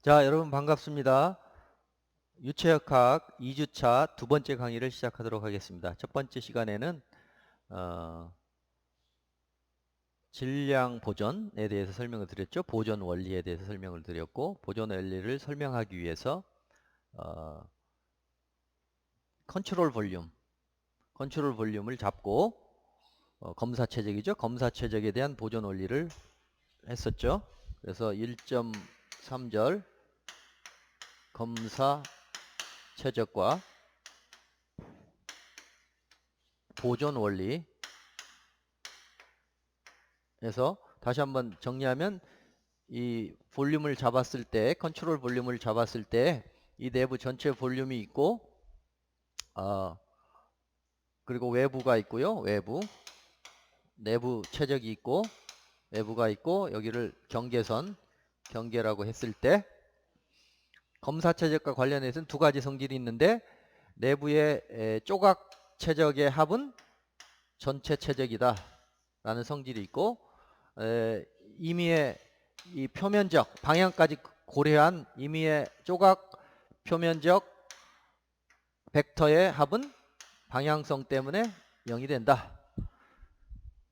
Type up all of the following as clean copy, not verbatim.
자, 여러분 반갑습니다. 유체역학 2주차 두 번째 강의를 시작하도록 하겠습니다. 첫 번째 시간에는 질량 보존에 대해서 설명을 드렸죠. 보존 원리에 대해서 설명을 드렸고, 보존 원리를 설명하기 위해서 컨트롤 볼륨을 잡고 검사 최적이죠. 검사 최적에 대한 보존 원리를 했었죠. 그래서 1.3절 검사 최적과 보존 원리에서 다시 한번 정리하면, 이 볼륨을 잡았을 때, 컨트롤 볼륨을 잡았을 때 이 내부 전체 볼륨이 있고, 그리고 외부가 있고요. 내부 최적이 있고 외부가 있고, 여기를 경계라고 했을 때, 검사 최적과 관련해서는 두 가지 성질이 있는데, 내부의 조각 최적의 합은 전체 최적이다 라는 성질이 있고, 임의의 이 표면적 방향까지 고려한 임의의 조각 표면적 벡터의 합은 방향성 때문에 0이 된다.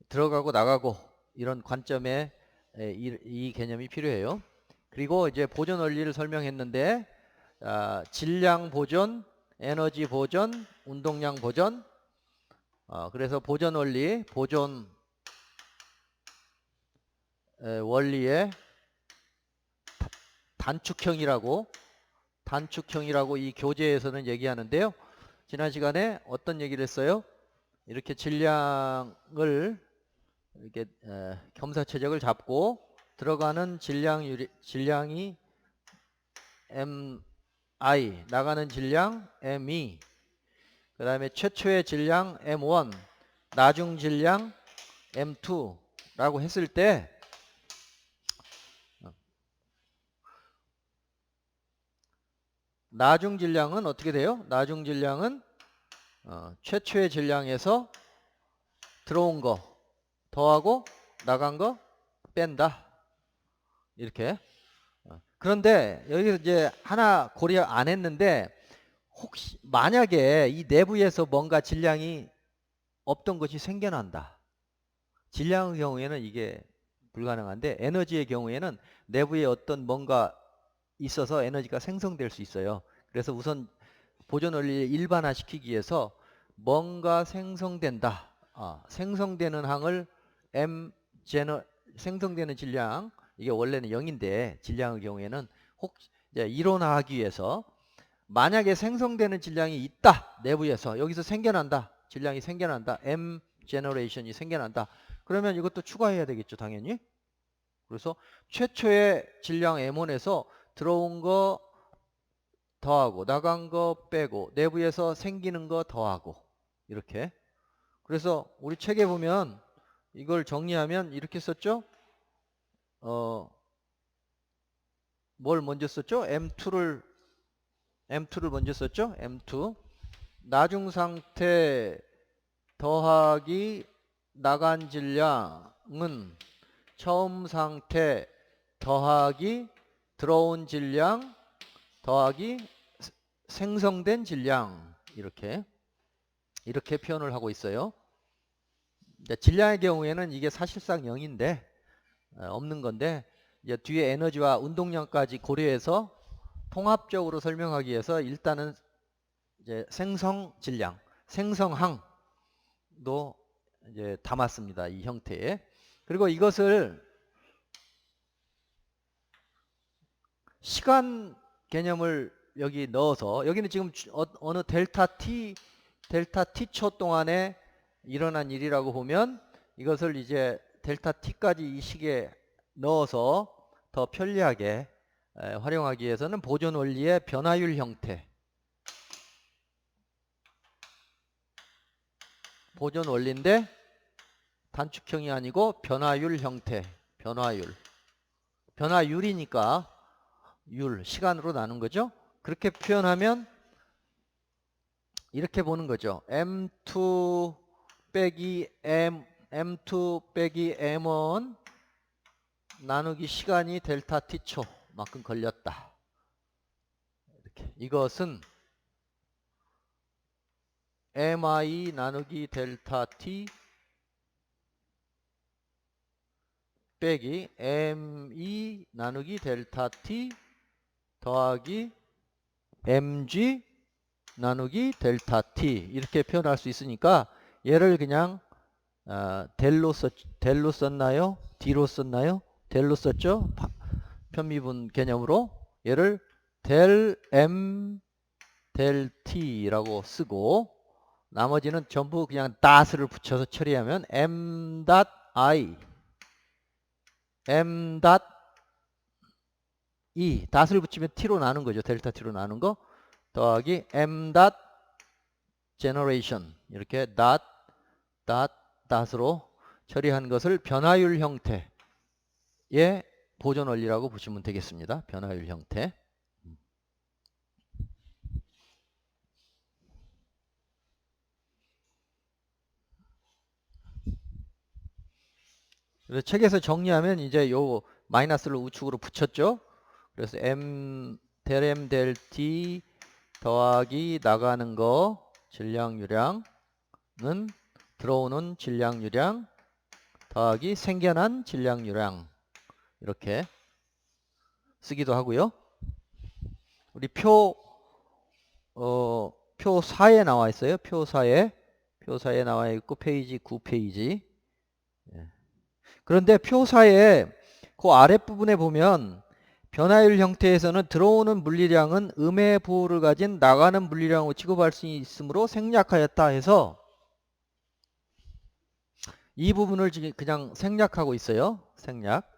들어가고 나가고 이런 관점에 이 개념이 필요해요. 그리고 이제 보존 원리를 설명했는데, 질량 보존, 에너지 보존, 운동량 보존. 그래서 보존 원리의 단축형이라고 이 교재에서는 얘기하는데요. 지난 시간에 어떤 얘기를 했어요? 이렇게 질량을 이렇게 겸사 최적을 잡고 들어가는 질량이 mi, 나가는 질량 me, 그 다음에 최초의 질량 m1, 나중 질량 m2라고 했을 때, 나중 질량은 어떻게 돼요? 나중 질량은 최초의 질량에서 들어온 거 더하고 나간 거 뺀다. 이렇게. 그런데 여기서 이제 하나 고려 안 했는데, 혹시 만약에 이 내부에서 뭔가 질량이 없던 것이 생겨난다. 질량의 경우에는 이게 불가능한데, 에너지의 경우에는 내부에 어떤 뭔가 있어서 에너지가 생성될 수 있어요. 그래서 우선 보존 원리를 일반화시키기 위해서 뭔가 생성된다. 생성되는 항을 생성되는 질량, 이게 원래는 0인데 질량의 경우에는 이제 이론화하기 위해서, 만약에 생성되는 질량이 있다, 내부에서 여기서 질량이 생겨난다, m 제너레이션이 생겨난다, 그러면 이것도 추가해야 되겠죠, 당연히. 그래서 최초의 질량 M1에서 들어온 거 더하고 나간 거 빼고 내부에서 생기는 거 더하고, 이렇게. 그래서 우리 책에 보면 이걸 정리하면 이렇게 썼죠. 뭘 먼저 썼죠? M2를 먼저 썼죠. M2 나중 상태 더하기 나간 질량은 처음 상태 더하기 들어온 질량 더하기 생성된 질량, 이렇게 표현을 하고 있어요. 질량의 경우에는 이게 사실상 0인데 없는 건데, 이제 뒤에 에너지와 운동량까지 고려해서 통합적으로 설명하기 위해서 일단은 이제 생성 질량, 생성항도 이제 담았습니다. 이 형태에. 그리고 이것을 시간 개념을 여기 넣어서, 여기는 지금 어느 델타 t 초 동안에 일어난 일이라고 보면, 이것을 이제 델타 t까지 이 시기에 넣어서 더 편리하게 활용하기 위해서는 보존 원리의 변화율 형태, 보존 원리인데 단축형이 아니고 변화율 형태, 변화율이니까 시간으로 나눈 거죠. 그렇게 표현하면 이렇게 보는 거죠. M2 빼기 M1 나누기 시간이 델타 T초 만큼 걸렸다. 이렇게. 이것은 mi 나누기 델타 t 빼기 me 나누기 델타 t 더하기 mg 나누기 델타 t 이렇게 표현할 수 있으니까 얘를 그냥 델로 썼나요? d로 썼나요? 델로 썼죠? 편미분 개념으로 얘를 델 m 델 t라고 쓰고 나머지는 전부 그냥 닷을 붙여서 처리하면 m i m e 닷을 붙이면 t로 나눈 거죠. 델타 t로 나눈 거 더하기 m generation 이렇게 닷으로 처리한 것을 변화율 형태의 보존 원리라고 보시면 되겠습니다. 변화율 형태. 그래서 책에서 정리하면 이제 요 마이너스를 우측으로 붙였죠. 그래서 델 m 델 t 더하기 나가는 거 질량유량은 들어오는 질량유량 더하기 생겨난 질량유량 이렇게 쓰기도 하고요. 우리 표 4에 나와 있어요. 표 4에 나와 있고 페이지 9페이지. 그런데 표 4에 그 아랫부분에 보면 변화율 형태에서는 들어오는 물리량은 음의 부호를 가진 나가는 물리량으로 취급할 수 있으므로 생략하였다 해서 이 부분을 지금 그냥 생략하고 있어요. 생략.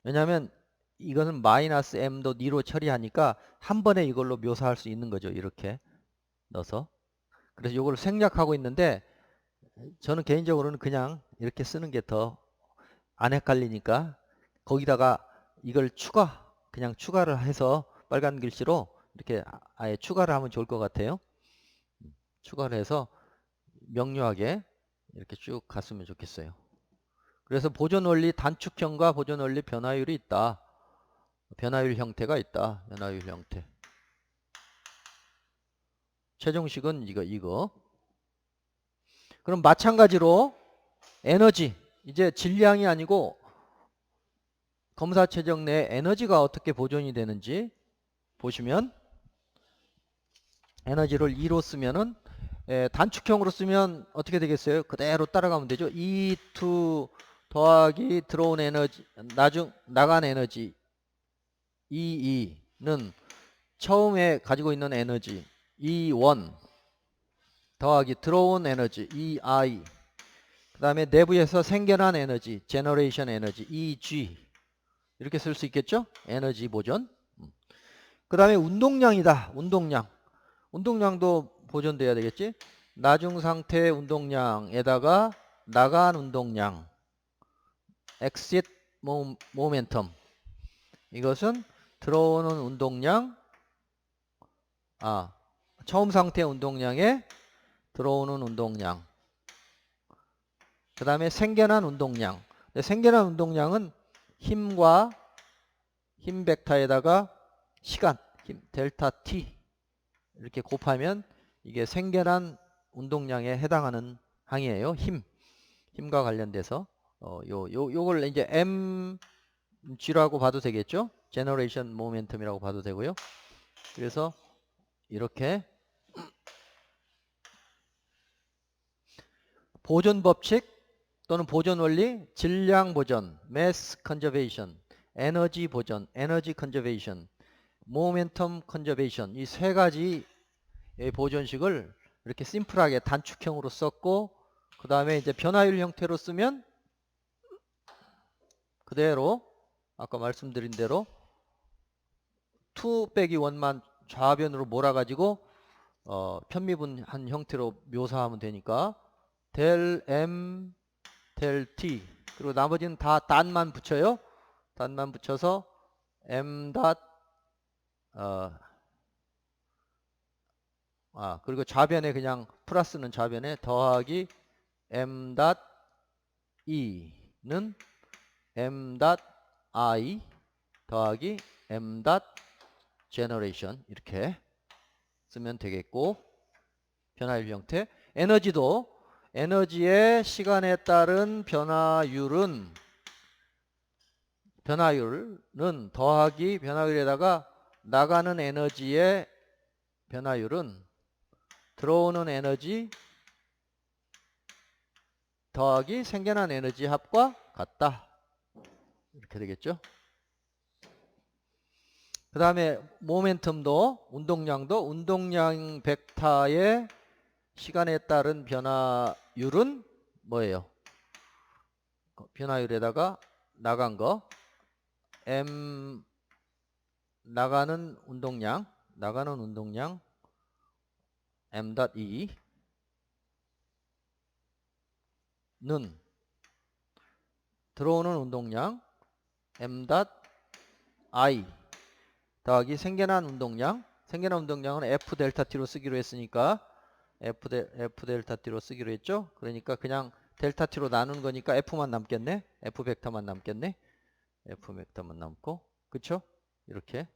왜냐하면 이거는 마이너스 m도 니로 처리하니까 한 번에 이걸로 묘사할 수 있는 거죠. 이렇게 넣어서. 그래서 이걸 생략하고 있는데 저는 개인적으로는 그냥 이렇게 쓰는 게 더 안 헷갈리니까 거기다가 이걸 그냥 추가를 해서 빨간 글씨로 이렇게 아예 추가를 하면 좋을 것 같아요. 추가를 해서 명료하게 이렇게 쭉 갔으면 좋겠어요. 그래서 보존 원리 단축형과 보존 원리 변화율이 있다. 변화율 형태가 있다. 변화율 형태. 최종식은 이거. 그럼 마찬가지로 에너지. 이제 질량이 아니고 검사 최적 내 에너지가 어떻게 보존이 되는지 보시면 에너지를 2로 쓰면은 단축형으로 쓰면 어떻게 되겠어요? 그대로 따라가면 되죠. E2 더하기 들어온 에너지 나간 에너지 E2는 처음에 가지고 있는 에너지 E1 더하기 들어온 에너지 EI 그 다음에 내부에서 생겨난 에너지 제너레이션 에너지 EG 이렇게 쓸 수 있겠죠? 에너지 보존. 그 다음에 운동량이다. 운동량도 보존돼야 되겠지? 나중 상태 운동량에다가 나간 운동량 exit momentum 이것은 들어오는 운동량 처음 상태 운동량에 들어오는 운동량 그 다음에 생겨난 운동량 생겨난 운동량은 힘과 힘 벡터에다가 시간 힘 델타 t 이렇게 곱하면 이게 생겨난 운동량에 해당하는 항이에요. 힘과 관련돼서 요걸 이제 mg라고 봐도 되겠죠? 제너레이션 모멘텀이라고 봐도 되고요. 그래서 이렇게 보존 법칙 또는 보존 원리, 질량 보존, mass conservation, 에너지 보존, 에너지 컨저베이션, 모멘텀 컨저베이션 이 세 가지 보존식을 이렇게 심플하게 단축형으로 썼고 그 다음에 이제 변화율 형태로 쓰면 그대로 아까 말씀드린 대로 2 빼기 1만 좌변으로 몰아가지고 편미분한 형태로 묘사하면 되니까 델 m 델 t 그리고 나머지는 다 단만 붙여요. 단만 붙여서 m 그리고 좌변에 그냥 플러스는 좌변에 더하기 m e는 m i 더하기 m generation 이렇게 쓰면 되겠고, 변화율 형태. 에너지도 에너지의 시간에 따른 변화율은 더하기 변화율에다가 나가는 에너지의 변화율은 들어오는 에너지 더하기 생겨난 에너지 합과 같다. 이렇게 되겠죠. 그 다음에 모멘텀도 운동량 벡터의 시간에 따른 변화율은 뭐예요? 변화율에다가 나간 거 m 나가는 운동량 m.e 는 들어오는 운동량 m.i 더하기 생겨난 운동량은 f 델타 t로 쓰기로 했으니까 f 델타 t로 쓰기로 했죠. 그러니까 그냥 델타 t로 나눈 거니까 f만 남겠네. f 벡터만 남겠네. f 벡터만 남고, 그쵸? 이렇게.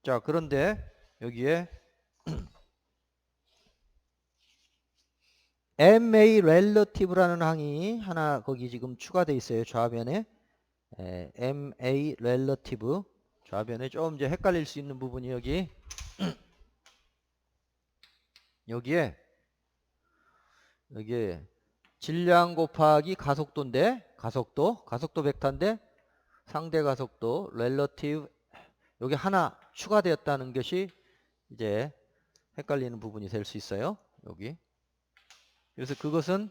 자, 그런데 여기에 MA relative라는 항이 하나 거기 지금 추가되어 있어요. 좌변에. MA relative. 좌변에 좀 이제 헷갈릴 수 있는 부분이 여기에 질량 곱하기 가속도인데, 가속도 벡터인데 상대 가속도 relative 여기 하나 추가되었다는 것이 이제 헷갈리는 부분이 될 수 있어요. 여기. 그래서 그것은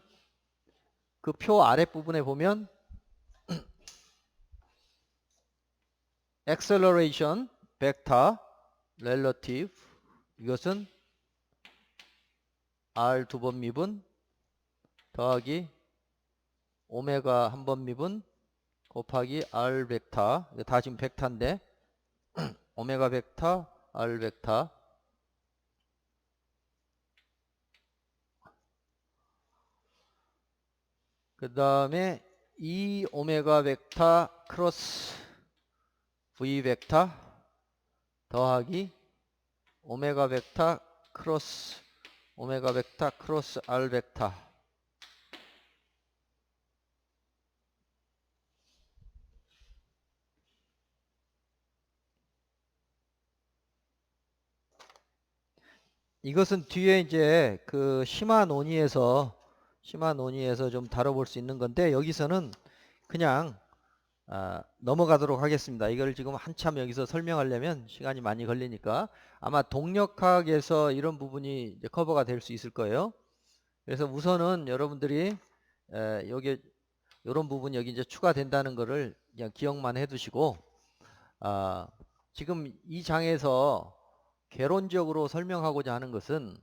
그 표 아랫부분에 보면 acceleration vector relative 이것은 r 두 번 미분 더하기 오메가 한 번 미분 곱하기 r 벡터, 이거 다 지금 벡터인데 오메가 벡터 r 벡터 그 다음에 이 오메가 벡터 크로스 v 벡터 더하기 오메가 벡터 크로스 r 벡터. 이것은 뒤에 이제 그 심화 논의에서 좀 다뤄볼 수 있는 건데, 여기서는 그냥 넘어가도록 하겠습니다. 이걸 지금 한참 여기서 설명하려면 시간이 많이 걸리니까 아마 동력학에서 이런 부분이 이제 커버가 될 수 있을 거예요. 그래서 우선은 여러분들이 여기 이런 부분 여기 이제 추가된다는 거를 그냥 기억만 해두시고, 지금 이 장에서 개론적으로 설명하고자 하는 것은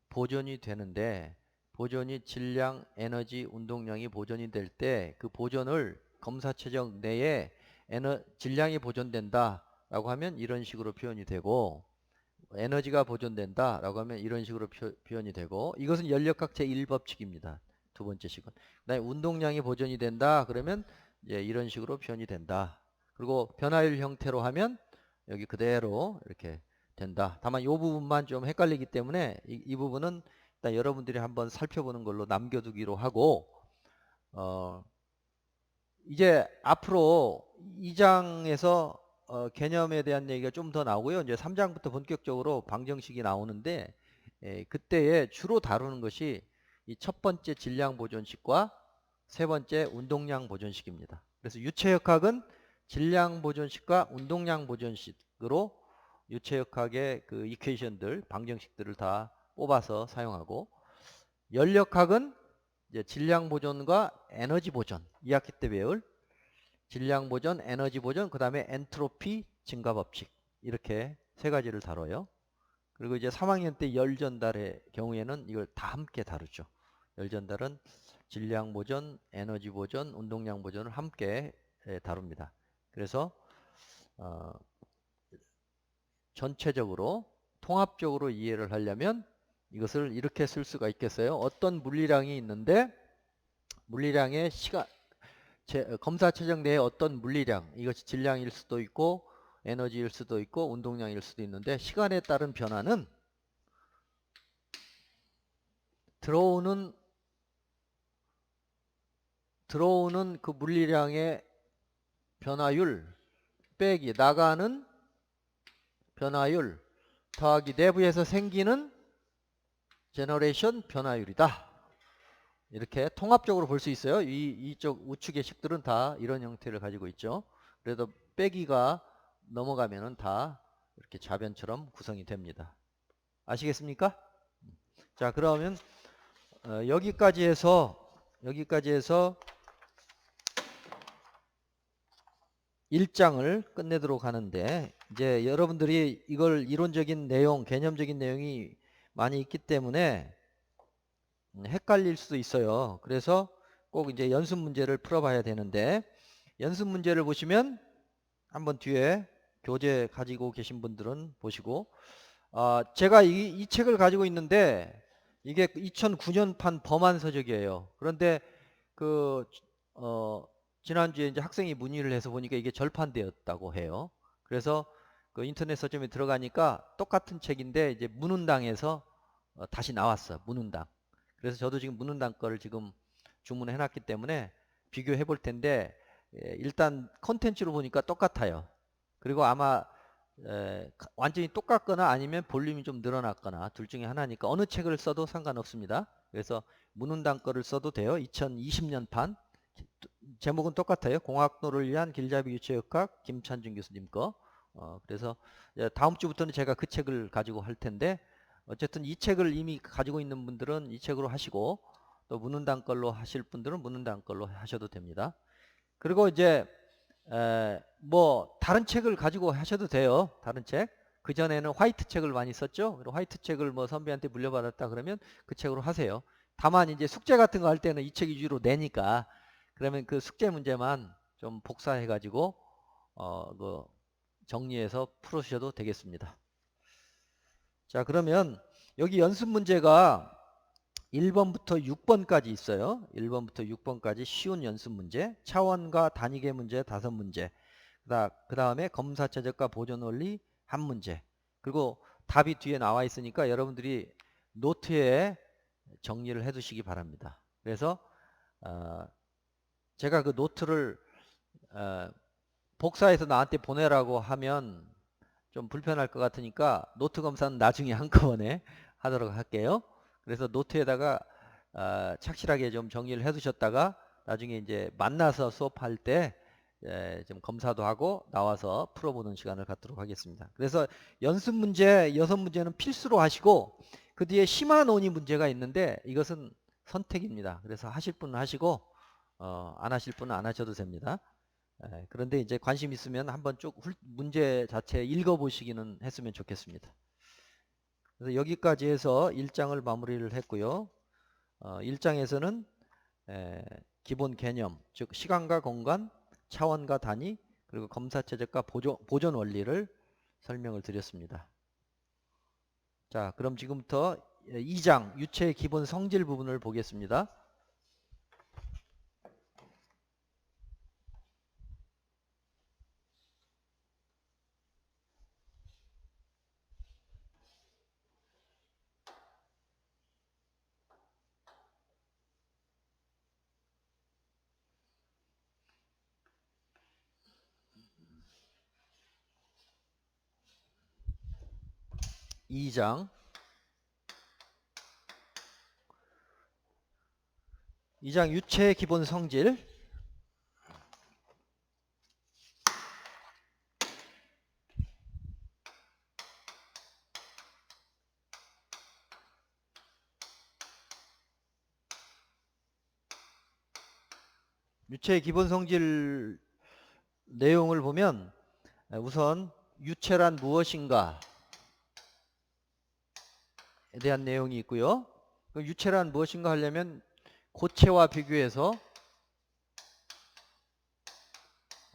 보존이 되는데, 보존이 질량, 에너지, 운동량이 보존이 될 때 그 보존을 검사 최적 내에 질량이 보존된다 라고 하면 이런 식으로 표현이 되고, 에너지가 보존된다 라고 하면 이런 식으로 표현이 되고, 이것은 연력학 제1법칙입니다. 두 번째 식은. 그다음에 운동량이 보존이 된다 그러면 이제 이런 식으로 표현이 된다. 그리고 변화율 형태로 하면 여기 그대로 이렇게 된다. 다만 이 부분만 좀 헷갈리기 때문에 이 부분은 일단 여러분들이 한번 살펴보는 걸로 남겨두기로 하고, 이제 앞으로 2장에서 개념에 대한 얘기가 좀 더 나오고요. 이제 3장부터 본격적으로 방정식이 나오는데, 그때에 주로 다루는 것이 이 첫 번째 질량 보존식과 세 번째 운동량 보존식입니다. 그래서 유체역학은 질량 보존식과 운동량 보존식으로 유체역학의 그 이퀘이션들, 방정식들을 다 뽑아서 사용하고, 연력학은 이제 질량 보존과 에너지 보존, 2학기 때 배울 질량 보존, 에너지 보존, 그 다음에 엔트로피 증가 법칙, 이렇게 세 가지를 다뤄요. 그리고 이제 3학년 때 열 전달의 경우에는 이걸 다 함께 다루죠. 열 전달은 질량 보존, 에너지 보존, 운동량 보존을 함께 다룹니다. 그래서 전체적으로 통합적으로 이해를 하려면 이것을 이렇게 쓸 수가 있겠어요? 어떤 물리량이 있는데 물리량의 검사 최적 내에 어떤 물리량, 이것이 질량일 수도 있고 에너지일 수도 있고 운동량일 수도 있는데 시간에 따른 변화는 들어오는 그 물리량의 변화율 빼기 나가는 변화율 더하기 내부에서 생기는 제너레이션 변화율이다. 이렇게 통합적으로 볼 수 있어요. 이쪽 우측의 식들은 다 이런 형태를 가지고 있죠. 그래도 빼기가 넘어가면은 다 이렇게 좌변처럼 구성이 됩니다. 아시겠습니까? 자, 그러면 여기까지 해서 1장을 끝내도록 하는데, 이제 여러분들이 이걸 이론적인 내용, 개념적인 내용이 많이 있기 때문에 헷갈릴 수도 있어요. 그래서 꼭 이제 연습 문제를 풀어봐야 되는데, 연습 문제를 보시면 한번 뒤에 교재 가지고 계신 분들은 보시고, 제가 이 책을 가지고 있는데 이게 2009년판 범한 서적이에요. 그런데 그 지난주에 이제 학생이 문의를 해서 보니까 이게 절판되었다고 해요. 그래서 그 인터넷 서점에 들어가니까 똑같은 책인데 이제 문운당에서 다시 나왔어. 문운당. 그래서 저도 지금 문운당 거를 지금 주문해 놨기 때문에 비교해 볼 텐데, 일단 컨텐츠로 보니까 똑같아요. 그리고 아마 완전히 똑같거나 아니면 볼륨이 좀 늘어났거나 둘 중에 하나니까 어느 책을 써도 상관없습니다. 그래서 문운당 거를 써도 돼요. 2020년판. 제목은 똑같아요. 공학로를 위한 길잡이 유체역학 김찬준 교수님 거. 그래서 다음 주부터는 제가 그 책을 가지고 할 텐데, 어쨌든 이 책을 이미 가지고 있는 분들은 이 책으로 하시고, 또 문운당 걸로 하실 분들은 문운당 걸로 하셔도 됩니다. 그리고 이제 뭐 다른 책을 가지고 하셔도 돼요. 다른 책. 그전에는 화이트 책을 많이 썼죠. 그리고 화이트 책을 뭐 선배한테 물려받았다 그러면 그 책으로 하세요. 다만 이제 숙제 같은 거 할 때는 이 책 위주로 내니까, 그러면 그 숙제 문제만 좀 복사해 가지고 그 정리해서 풀으셔도 되겠습니다. 자, 그러면 여기 연습 문제가 1번부터 6번까지 있어요. 1번부터 6번까지 쉬운 연습 문제, 차원과 단위계 문제 5문제, 그 다음에 검사 최적과 보존 원리 한 문제, 그리고 답이 뒤에 나와 있으니까 여러분들이 노트에 정리를 해 두시기 바랍니다. 그래서 제가 그 노트를 복사해서 나한테 보내라고 하면 좀 불편할 것 같으니까 노트 검사는 나중에 한꺼번에 하도록 할게요. 그래서 노트에다가 착실하게 좀 정리를 해 두셨다가 나중에 이제 만나서 수업할 때 좀 검사도 하고 나와서 풀어보는 시간을 갖도록 하겠습니다. 그래서 연습 문제 6문제는 필수로 하시고, 그 뒤에 심화 논의 문제가 있는데 이것은 선택입니다. 그래서 하실 분은 하시고 안 하실 분은 안 하셔도 됩니다. 그런데 이제 관심 있으면 한번 쭉 문제 자체 읽어보시기는 했으면 좋겠습니다. 그래서 여기까지 해서 1장을 마무리를 했고요. 1장에서는 기본 개념, 즉 시간과 공간, 차원과 단위, 그리고 검사 최적과 보존 원리를 설명을 드렸습니다. 자, 그럼 지금부터 2장 유체의 기본 성질 부분을 보겠습니다. 2장 유체의 기본 성질. 유체의 기본 성질 내용을 보면 우선 유체란 무엇인가에 대한 내용이 있고요. 유체란 무엇인가 하려면 고체와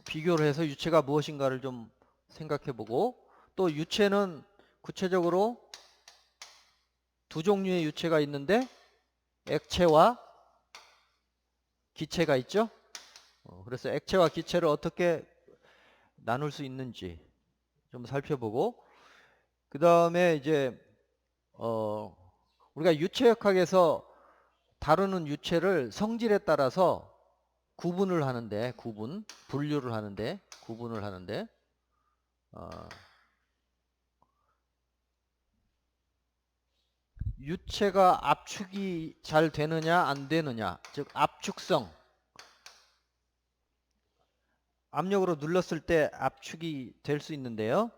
비교를 해서 유체가 무엇인가를 좀 생각해 보고, 또 유체는 구체적으로 두 종류의 유체가 있는데 액체와 기체가 있죠. 그래서 액체와 기체를 어떻게 나눌 수 있는지 좀 살펴보고, 그 다음에 이제 우리가 유체역학에서 다루는 유체를 성질에 따라서 구분을 하는데, 분류를 하는데, 구분을 하는데, 유체가 압축이 잘 되느냐 안 되느냐, 즉 압축성, 압력으로 눌렀을 때 압축이 될 수 있는데요.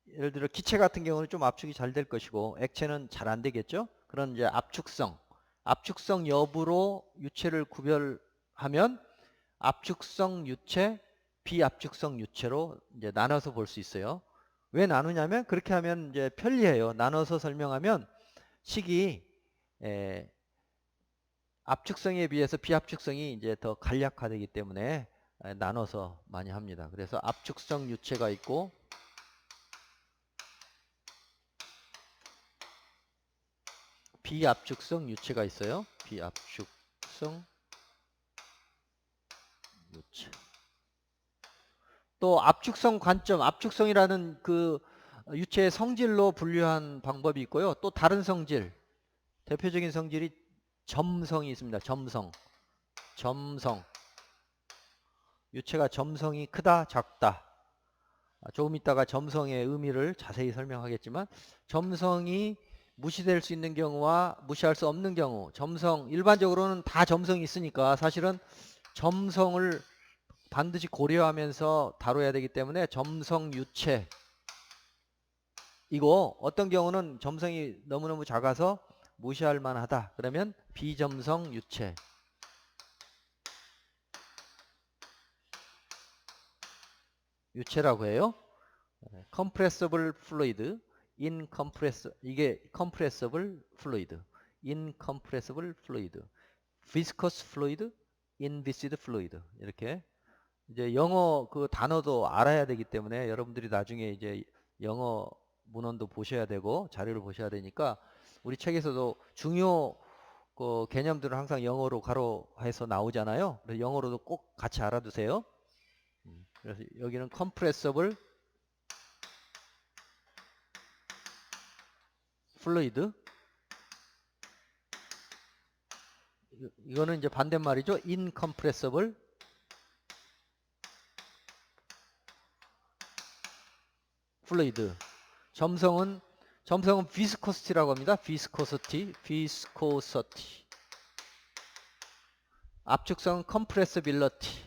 예를 들어 기체 같은 경우는 좀 압축이 잘 될 것이고 액체는 잘 안 되겠죠. 그런 이제 압축성 여부로 유체를 구별하면 압축성 유체, 비압축성 유체로 이제 나눠서 볼 수 있어요. 왜 나누냐면 그렇게 하면 이제 편리해요. 나눠서 설명하면 식이 압축성에 비해서 비압축성이 이제 더 간략화되기 때문에 나눠서 많이 합니다. 그래서 압축성 유체가 있고 비압축성 유체가 있어요. 비압축성 유체. 또 압축성 관점, 압축성이라는 그 유체의 성질로 분류한 방법이 있고요. 또 다른 성질, 대표적인 성질이 점성이 있습니다. 점성. 유체가 점성이 크다, 작다. 조금 있다가 점성의 의미를 자세히 설명하겠지만, 점성이 무시될 수 있는 경우와 무시할 수 없는 경우, 일반적으로는 다 점성이 있으니까 사실은 점성을 반드시 고려하면서 다뤄야 되기 때문에 점성 유체, 이거 어떤 경우는 점성이 너무너무 작아서 무시할 만하다, 그러면 비점성 유체, 유체라고 해요. compressible fluid, 이게 compressible fluid, incompressible fluid, viscous fluid, inviscid fluid, 이렇게 이제 영어 그 단어도 알아야 되기 때문에 여러분들이 나중에 이제 영어 문헌도 보셔야 되고 자료를 보셔야 되니까 우리 책에서도 중요 그 개념들은 항상 영어로 가로해서 나오잖아요. 그래서 영어로도 꼭 같이 알아두세요. 그래서 여기는 compressible fluid, 이거는 이제 반대말이죠. incompressible fluid. 점성은 viscosity라고 합니다. viscosity. 압축성은 compressibility.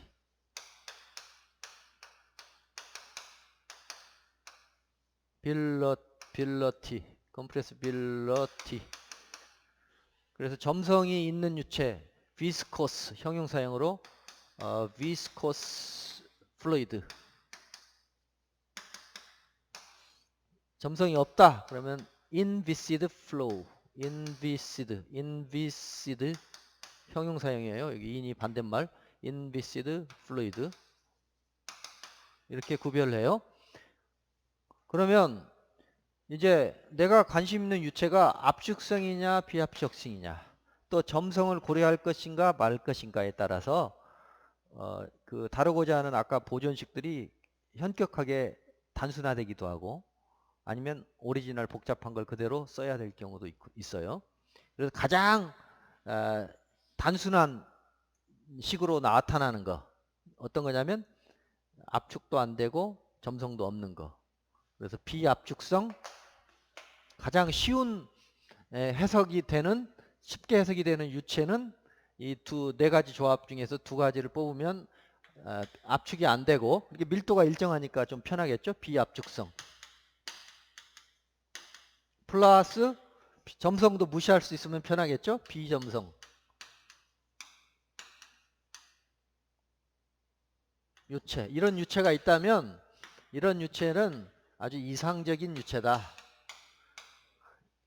compressibility. 그래서 점성이 있는 유체, viscous 형용사형으로 viscous fluid. 점성이 없다 그러면 inviscid flow, inviscid 형용사형이에요. 여기 in이 반대말, inviscid fluid, 이렇게 구별해요. 그러면 이제 내가 관심 있는 유체가 압축성이냐 비압축성이냐, 또 점성을 고려할 것인가 말 것인가에 따라서 그 다루고자 하는 아까 보존식들이 현격하게 단순화되기도 하고 아니면 오리지널 복잡한 걸 그대로 써야 될 경우도 있어요. 그래서 가장 단순한 식으로 나타나는 거 어떤 거냐면 압축도 안 되고 점성도 없는 거. 그래서 비압축성, 가장 쉬운 쉽게 해석이 되는 유체는 이 네 가지 조합 중에서 두 가지를 뽑으면 압축이 안 되고, 이게 밀도가 일정하니까 좀 편하겠죠. 비압축성 플러스 점성도 무시할 수 있으면 편하겠죠. 비점성 유체. 이런 유체가 있다면 이런 유체는 아주 이상적인 유체다.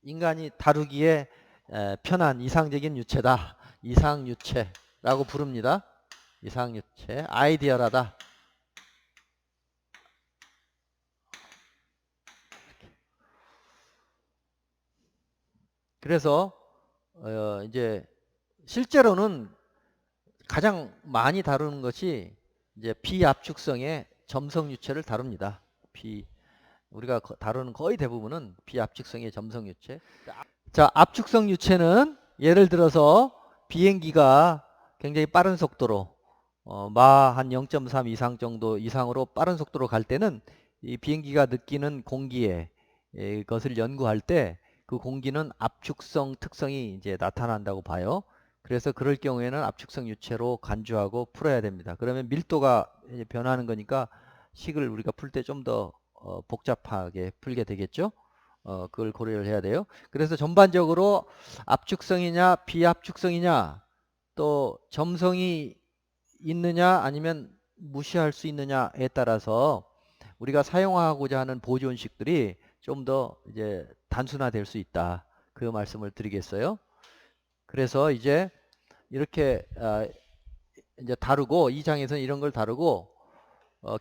인간이 다루기에 편한 이상적인 유체다. 이상유체라고 부릅니다. 이상유체, 아이디어라다. 그래서 이제 실제로는 가장 많이 다루는 것이 이제 비압축성의 점성 유체를 다룹니다. 우리가 다루는 거의 대부분은 비압축성의 점성 유체. 자, 압축성 유체는 예를 들어서 비행기가 굉장히 빠른 속도로 마 한 0.3 이상 정도 이상으로 빠른 속도로 갈 때는 이 비행기가 느끼는 공기의 것을 연구할 때 그 공기는 압축성 특성이 이제 나타난다고 봐요. 그래서 그럴 경우에는 압축성 유체로 간주하고 풀어야 됩니다. 그러면 밀도가 이제 변하는 거니까 식을 우리가 풀 때 좀 더 복잡하게 풀게 되겠죠. 그걸 고려를 해야 돼요. 그래서 전반적으로 압축성이냐 비압축성이냐 또 점성이 있느냐 아니면 무시할 수 있느냐에 따라서 우리가 사용하고자 하는 보존식들이 좀 더 이제 단순화될 수 있다. 그 말씀을 드리겠어요. 그래서 이제 이렇게 이제 다루고 이 장에서는 이런 걸 다루고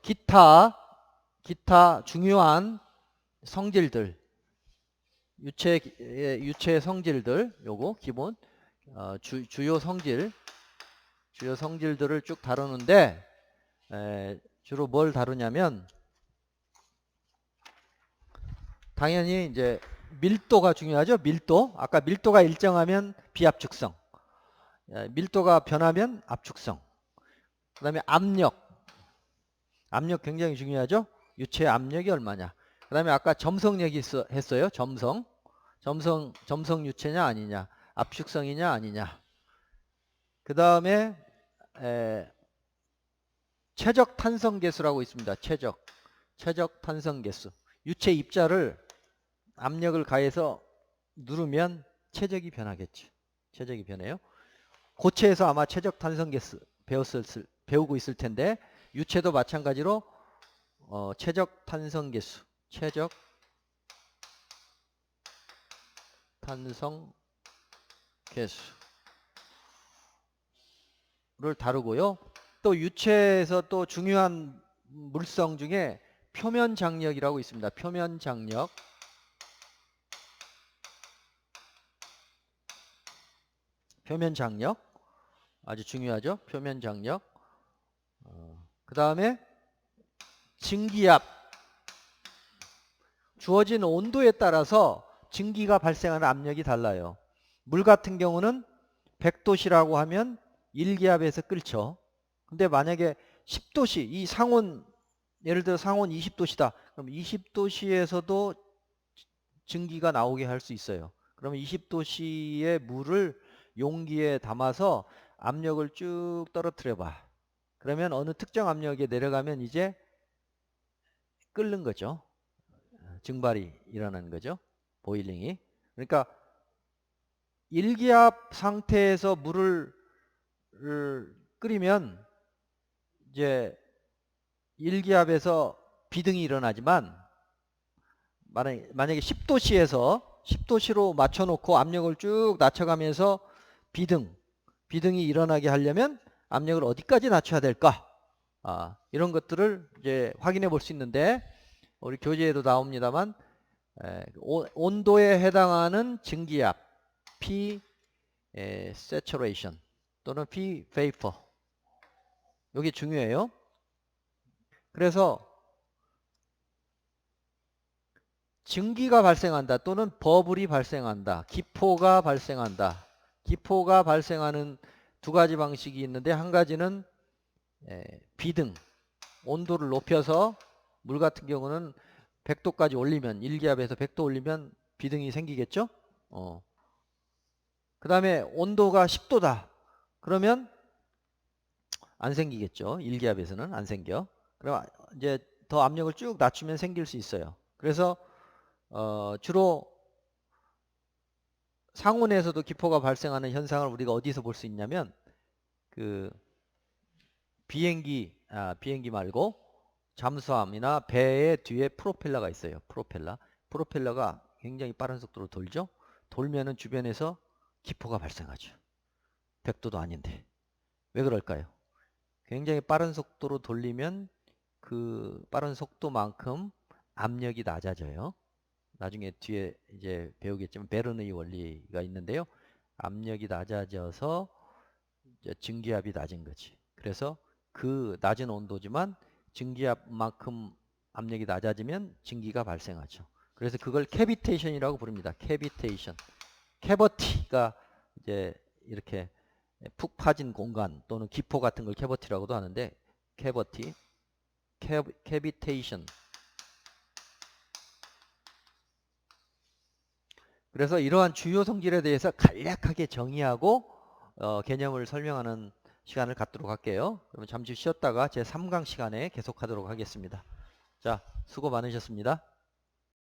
기타 중요한 성질들 유체 성질들 요거 기본 주요 성질들을 쭉 다루는데 주로 뭘 다루냐면 당연히 이제 밀도가 중요하죠. 밀도. 아까 밀도가 일정하면 비압축성. 밀도가 변하면 압축성. 그 다음에 압력. 압력 굉장히 중요하죠. 유체 압력이 얼마냐. 그 다음에 아까 점성력이 했어요. 점성 유체냐 아니냐. 압축성이냐 아니냐. 그 다음에 최적 탄성계수라고 있습니다. 최적 탄성계수. 유체 입자를 압력을 가해서 누르면 최적이 변하겠죠. 최적이 변해요. 고체에서 아마 최적 탄성계수 배우고 있을 텐데 유체도 마찬가지로 최적 탄성계수를 다루고요. 또 유체에서 또 중요한 물성 중에 표면 장력이라고 있습니다. 표면 장력. 아주 중요하죠. 표면 장력. 그 다음에 증기압. 주어진 온도에 따라서 증기가 발생하는 압력이 달라요. 물 같은 경우는 100도씨라고 하면 1기압에서 끓죠. 근데 만약에 10도씨, 이 상온, 예를 들어 상온 20도씨다. 그럼 20도씨에서도 증기가 나오게 할 수 있어요. 그러면 20도씨의 물을 용기에 담아서 압력을 쭉 떨어뜨려 봐. 그러면 어느 특정 압력에 내려가면 이제 끓는 거죠. 증발이 일어나는 거죠. 보일링이. 그러니까 1기압 상태에서 물을 끓이면 이제 1기압에서 비등이 일어나지만 만약에 10도씨로 맞춰놓고 압력을 쭉 낮춰가면서 비등이 일어나게 하려면 압력을 어디까지 낮춰야 될까? 이런 것들을 이제 확인해 볼 수 있는데 우리 교재에도 나옵니다만 온도에 해당하는 증기압 P saturation 또는 P vapor 이게 중요해요. 그래서 증기가 발생한다 또는 버블이 발생한다. 기포가 발생하는 두 가지 방식이 있는데 한 가지는 비등, 온도를 높여서 물 같은 경우는 100도까지 올리면 1기압에서 100도 올리면 비등이 생기겠죠. 그 다음에 온도가 10도다. 그러면 안 생기겠죠. 1기압에서는 안 생겨. 그럼 이제 더 압력을 쭉 낮추면 생길 수 있어요. 그래서 주로 상온에서도 기포가 발생하는 현상을 우리가 어디서 볼 수 있냐면 그 비행기 말고 잠수함이나 배의 뒤에 프로펠러가 있어요. 프로펠러가 굉장히 빠른 속도로 돌죠. 돌면은 주변에서 기포가 발생하죠. 100도도 아닌데. 왜 그럴까요? 굉장히 빠른 속도로 돌리면 그 빠른 속도만큼 압력이 낮아져요. 나중에 뒤에 이제 배우겠지만 베르누이 원리가 있는데요. 압력이 낮아져서 이제 증기압이 낮은 거지. 그래서 그 낮은 온도지만 증기압만큼 압력이 낮아지면 증기가 발생하죠. 그래서 그걸 캐비테이션이라고 부릅니다. 캐비테이션. 캐버티가 이제 이렇게 푹 파진 공간 또는 기포 같은 걸 캐버티라고도 하는데 캐버티, 캐비테이션. 그래서 이러한 주요 성질에 대해서 간략하게 정의하고 개념을 설명하는 시간을 갖도록 할게요. 그러면 잠시 쉬었다가 제 3강 시간에 계속하도록 하겠습니다. 자, 수고 많으셨습니다.